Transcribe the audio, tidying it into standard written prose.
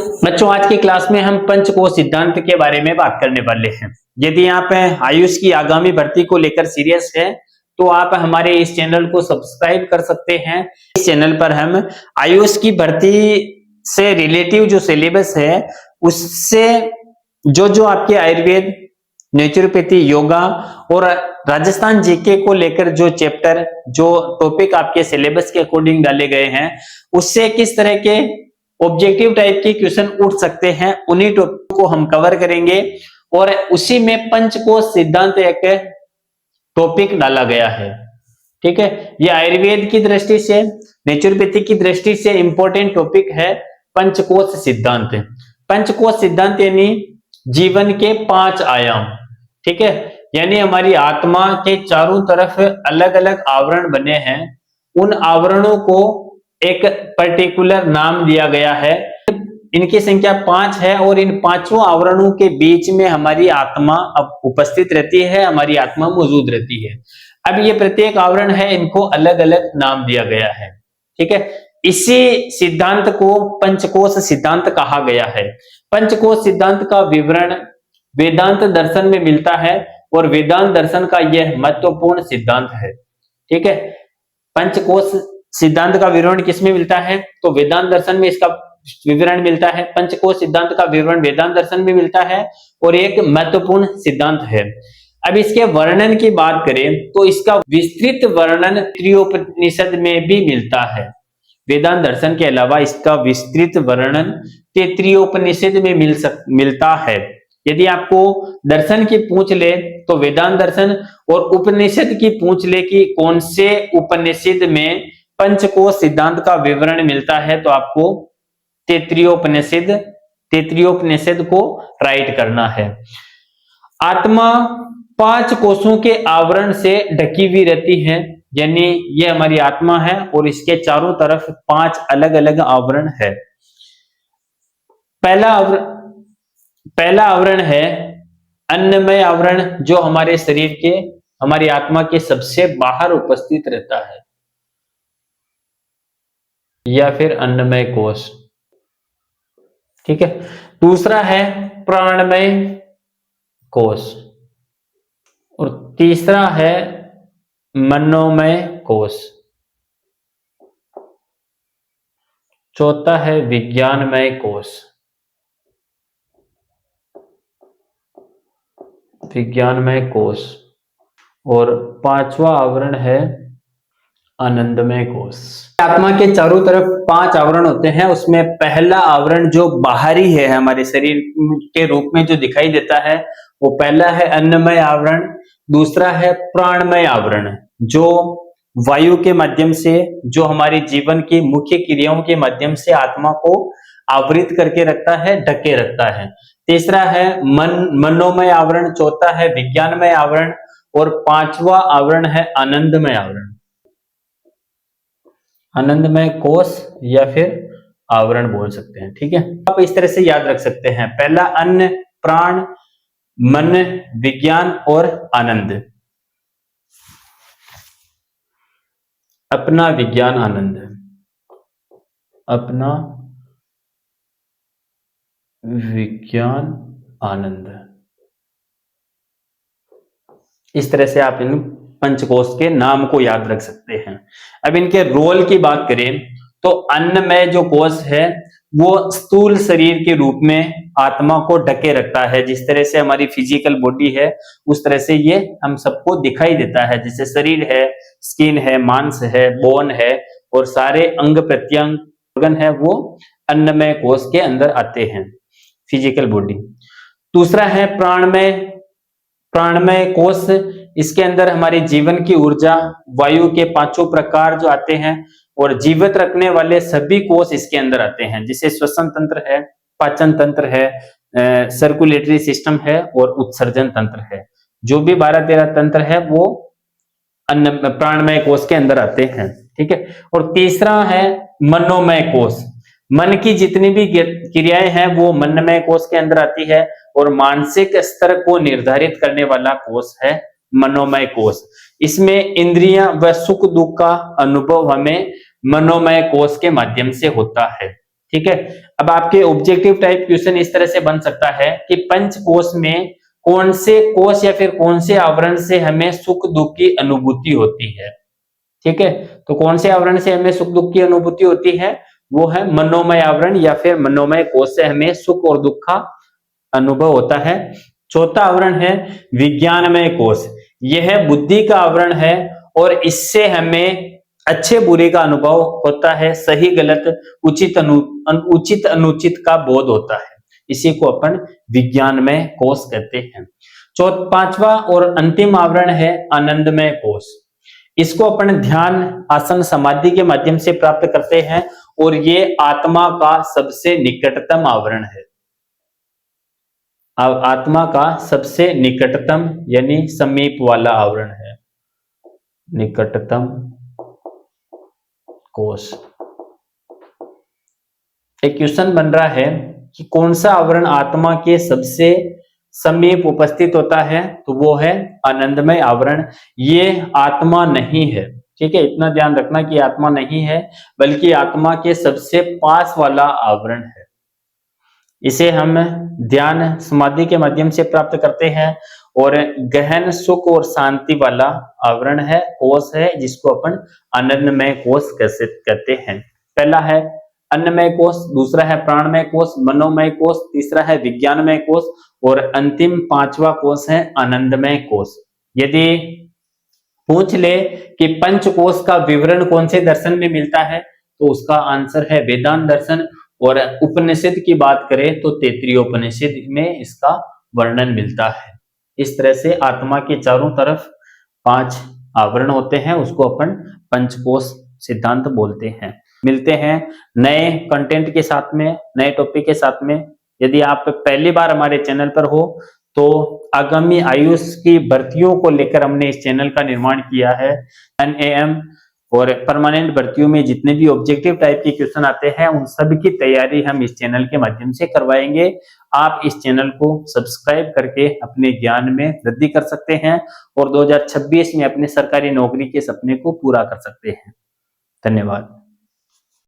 बच्चों, आज की क्लास में हम पंचकोश सिद्धांत के बारे में बात करने वाले हैं। यदि आप आयुष की आगामी भर्ती को लेकर सीरियस है तो आप हमारे इस चैनल को सब्सक्राइब कर सकते हैं। इस चैनल पर हम आयुष की भर्ती से रिलेटिव जो सिलेबस है उससे जो जो आपके आयुर्वेद, नेचुरोपैथी, योगा और राजस्थान जीके को लेकर जो चैप्टर, जो टॉपिक आपके सिलेबस के अकॉर्डिंग डाले गए हैं, उससे किस तरह के ऑब्जेक्टिव टाइप के क्वेश्चन उठ सकते हैं, उन्हीं टॉपिक को हम कवर करेंगे। और उसी में पंचकोश सिद्धांत एक टॉपिक डाला गया है। ठीक है, ये आयुर्वेद की दृष्टि से, नेचुरोपैथी की दृष्टि से इंपॉर्टेंट टॉपिक है पंचकोश सिद्धांत। पंचकोश सिद्धांत यानी जीवन के 5 आयाम। ठीक है, यानी हमारी आत्मा के चारों तरफ अलग अलग आवरण बने हैं, उन आवरणों को एक पर्टिकुलर नाम दिया गया है। इनकी संख्या 5 है और इन 5 आवरणों के बीच में हमारी आत्मा अब उपस्थित रहती है, हमारी आत्मा मौजूद रहती है। अब ये प्रत्येक आवरण है, इनको अलग अलग नाम दिया गया है। ठीक है, इसी सिद्धांत को पंचकोश सिद्धांत कहा गया है। पंचकोश सिद्धांत का विवरण वेदांत दर्शन में मिलता है और वेदांत दर्शन का यह महत्वपूर्ण सिद्धांत है। ठीक है, पंचकोश सिद्धांत का विवरण किसमें मिलता है? तो वेदांत दर्शन में इसका विवरण मिलता है। पंचकोश सिद्धांत का विवरण वेदांत दर्शन में मिलता है और एक महत्वपूर्ण सिद्धांत है। अब इसके वर्णन की बात करें तो इसका विस्तृत वर्णन तैत्तिरीयोपनिषद में भी मिलता है। वेदांत दर्शन के अलावा इसका विस्तृत वर्णन तैत्तिरीयोपनिषद में मिलता है। यदि आपको दर्शन की पूछ ले तो वेदांत दर्शन, और उपनिषद की पूछ ले कि कौन से उपनिषद में पंचकोश सिद्धांत का विवरण मिलता है, तो आपको तैत्तिरीयोपनिषद को राइट करना है। आत्मा 5 कोशों के आवरण से ढकी हुई रहती है, यानी ये हमारी आत्मा है और इसके चारों तरफ 5 अलग अलग आवरण है। पहला आवरण है अन्नमय आवरण, जो हमारे शरीर के, हमारी आत्मा के सबसे बाहर उपस्थित रहता है, या फिर अन्नमय कोश। ठीक है, दूसरा है प्राणमय कोश और तीसरा है मनोमय कोश, चौथा है विज्ञानमय कोश, और 5वां आवरण है आनंदमय कोश। आत्मा के चारों तरफ 5 आवरण होते हैं, उसमें पहला आवरण जो बाहरी है, हमारे शरीर के रूप में जो दिखाई देता है, वो पहला है अन्नमय आवरण। दूसरा है प्राणमय आवरण, जो वायु के माध्यम से, जो हमारे जीवन की मुख्य क्रियाओं के माध्यम से आत्मा को आवृत करके रखता है, ढके रखता है। तीसरा है मनोमय आवरण, चौथा है विज्ञानमय आवरण और 5वां आवरण है आनंदमय आवरण। आनंदमय कोश या फिर आवरण बोल सकते हैं। ठीक है, आप इस तरह से याद रख सकते हैं, पहला अन्न, प्राण, मन, विज्ञान और आनंद। अपना विज्ञान आनंद, अपना विज्ञान आनंद। इस तरह से आप इन पंचकोश के नाम को याद रख सकते हैं। अब इनके रोल की बात करें तो अन्नमय जो कोश है वो स्थूल शरीर के रूप में आत्मा को ढके रखता है। जिस तरह से हमारी फिजिकल बॉडी है उस तरह से ये हम सबको दिखाई देता है, जैसे शरीर है, स्किन है, मांस है, बोन है और सारे अंग प्रत्यंग ऑर्गन है, वो अन्नमय कोश के अंदर आते हैं, फिजिकल बॉडी। दूसरा है प्राणमय कोश, इसके अंदर हमारे जीवन की ऊर्जा, वायु के 5 प्रकार जो आते हैं और जीवित रखने वाले सभी कोश इसके अंदर आते हैं, जैसे श्वसन तंत्र है, पाचन तंत्र है, सर्कुलेटरी सिस्टम है और उत्सर्जन तंत्र है। जो भी 12-13 तंत्र है वो प्राणमय कोश के अंदर आते हैं। ठीक है, और तीसरा है मनोमय कोश। मन की जितनी भी क्रियाएं हैं वो मनोमय कोश के अंदर आती है और मानसिक स्तर को निर्धारित करने वाला कोश है मनोमय कोश। इसमें इंद्रियां व सुख दुख का अनुभव हमें मनोमय कोश के माध्यम से होता है। ठीक है। अब आपके ऑब्जेक्टिव टाइप क्वेश्चन इस तरह से बन सकता है कि पंचकोश में कौन से कोश या फिर कौन से आवरण से हमें सुख दुख की अनुभूति होती है। ठीक है, तो कौन से आवरण से हमें सुख दुख की अनुभूति होती है, वो है मनोमय आवरण या फिर मनोमय कोश से हमें सुख और दुख का अनुभव होता है। चौथा आवरण है विज्ञानमय कोश, यह बुद्धि का आवरण है और इससे हमें अच्छे बुरे का अनुभव होता है, सही गलत उचित अनुचित का बोध होता है, इसी को अपन विज्ञानमय कोश कहते हैं। पांचवा और अंतिम आवरण है आनंदमय कोश, इसको अपन ध्यान आसन समाधि के माध्यम से प्राप्त करते हैं और ये आत्मा का सबसे निकटतम आवरण है। आत्मा का सबसे निकटतम यानी समीप वाला आवरण है, निकटतम कोश। एक क्वेश्चन बन रहा है कि कौन सा आवरण आत्मा के सबसे समीप उपस्थित होता है, तो वो है आनंदमय आवरण। ये आत्मा नहीं है, ठीक है, इतना ध्यान रखना कि आत्मा नहीं है बल्कि आत्मा के सबसे पास वाला आवरण है। इसे हम ध्यान समाधि के माध्यम से प्राप्त करते हैं और गहन सुख और शांति वाला आवरण है, कोश है, जिसको अपन आनंदमय कोश कहते हैं। पहला है अन्नमय कोश, दूसरा है प्राणमय कोश, मनोमय कोश, तीसरा है विज्ञानमय कोश और अंतिम पांचवा कोश है आनंदमय कोश। यदि पूछ ले कि पंचकोश का विवरण कौन से दर्शन में मिलता है, तो उसका आंसर है वेदांत दर्शन। और उपनिषद की बात करें तो तैत्तिरीय उपनिषद में इसका वर्णन मिलता है। इस तरह से आत्मा के चारों तरफ 5 आवरण होते हैं, उसको अपन पंचकोश सिद्धांत बोलते हैं। मिलते हैं नए कंटेंट के साथ में, नए टॉपिक के साथ में। यदि आप पहली बार हमारे चैनल पर हो तो आगामी आयुष की भर्तियों को लेकर हमने इस चैनल का निर्माण किया है। NAM और परमानेंट भर्तियों में जितने भी ऑब्जेक्टिव टाइप के क्वेश्चन आते हैं उन सब की तैयारी हम इस चैनल के माध्यम से करवाएंगे। आप इस चैनल को सब्सक्राइब करके अपने ज्ञान में वृद्धि कर सकते हैं और 2026 में अपने सरकारी नौकरी के सपने को पूरा कर सकते हैं। धन्यवाद।